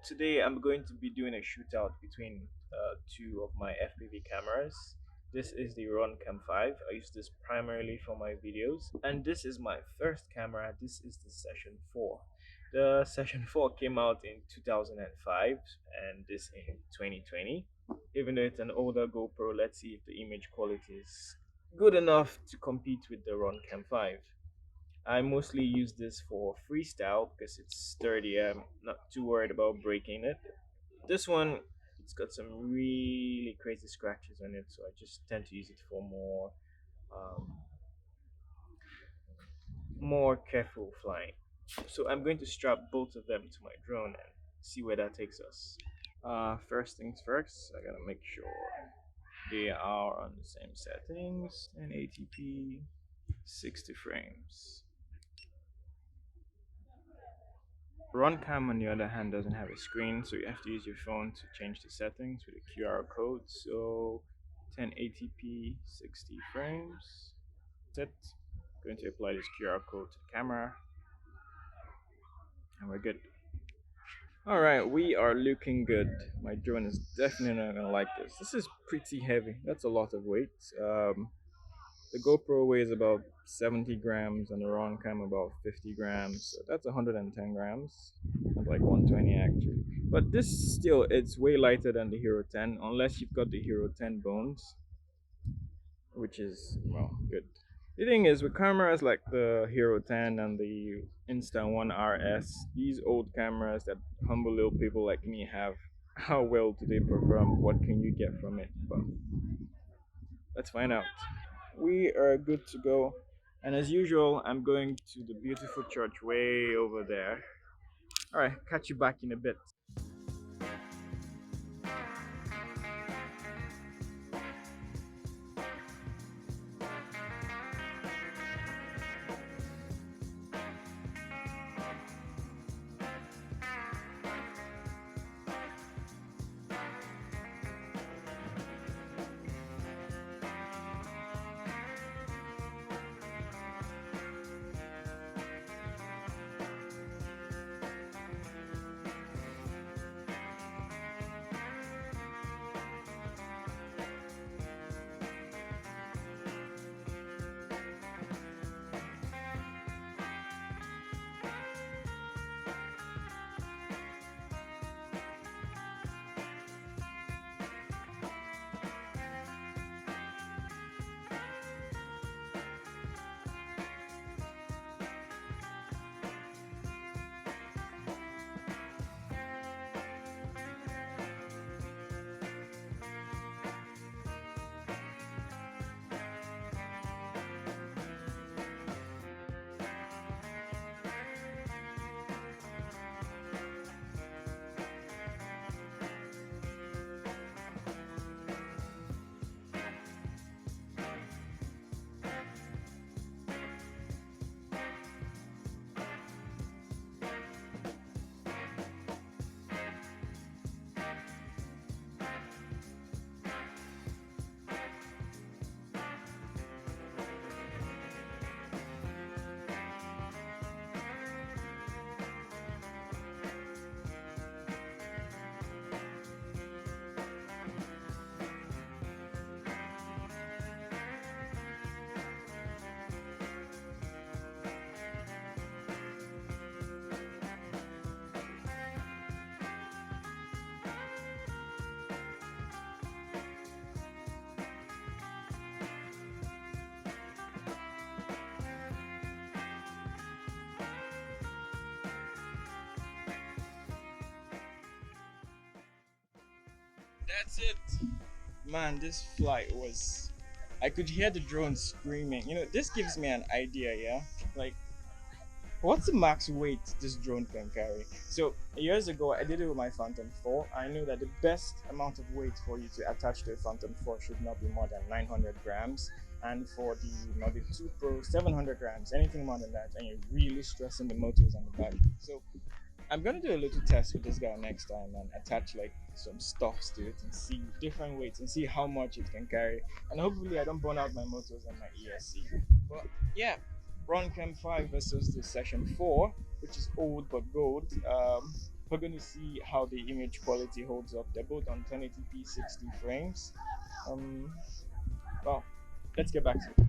Today I'm going to be doing a shootout between two of my FPV cameras. This is the RunCam 5. I use this primarily for my videos, and this is my first camera. This is the Session 4. The Session 4 came out in 2005 and this in 2020. Even though it's an older GoPro, let's see if the image quality is good enough to compete with the RunCam 5. I mostly use this for freestyle because it's sturdy. I'm not too worried about breaking it. This one, it's got some really crazy scratches on it, so I just tend to use it for um, more careful flying. So I'm going to strap both of them to my drone and see where that takes us. First things first, I gotta make sure they are on the same settings and ATP 60 frames. RunCam, on the other hand, doesn't have a screen, so you have to use your phone to change the settings with a QR code. So 1080p 60 frames. That's it. Going to apply this QR code to the camera, and we're good. Alright, we are looking good. My drone is definitely not gonna like this. This is pretty heavy. That's a lot of weight. The GoPro weighs about 70 grams and the RunCam about 50 grams. So that's 110 grams. That's like 120 actually. But this still, it's way lighter than the Hero 10 unless you've got the Hero 10 bones, which is, well, good. The thing is, with cameras like the Hero 10 and the Insta-1 RS, these old cameras that humble little people like me have, how well do they perform? What can you get from it? But let's find out. We are good to go. And as usual, I'm going to the beautiful church way over there. Alright, catch you back in a bit. That's it. Man, this flight was. I could hear the drone screaming. This gives me an idea, yeah? Like, what's the max weight this drone can carry? So, years ago, I did it with my Phantom 4. I knew that the best amount of weight for you to attach to a Phantom 4 should not be more than 900 grams. And for the Mavic 2 Pro, 700 grams. Anything more than that, and you're really stressing the motors and the battery. So, I'm gonna do a little test with this guy next time and attach like some stuffs to it and see different weights and see how much it can carry. And hopefully I don't burn out my motors and my ESC. But yeah, RunCam 5 versus the Session 4, which is old but gold. we're going to see how the image quality holds up. They're both on 1080p 60 frames. Um, well, let's get back to it.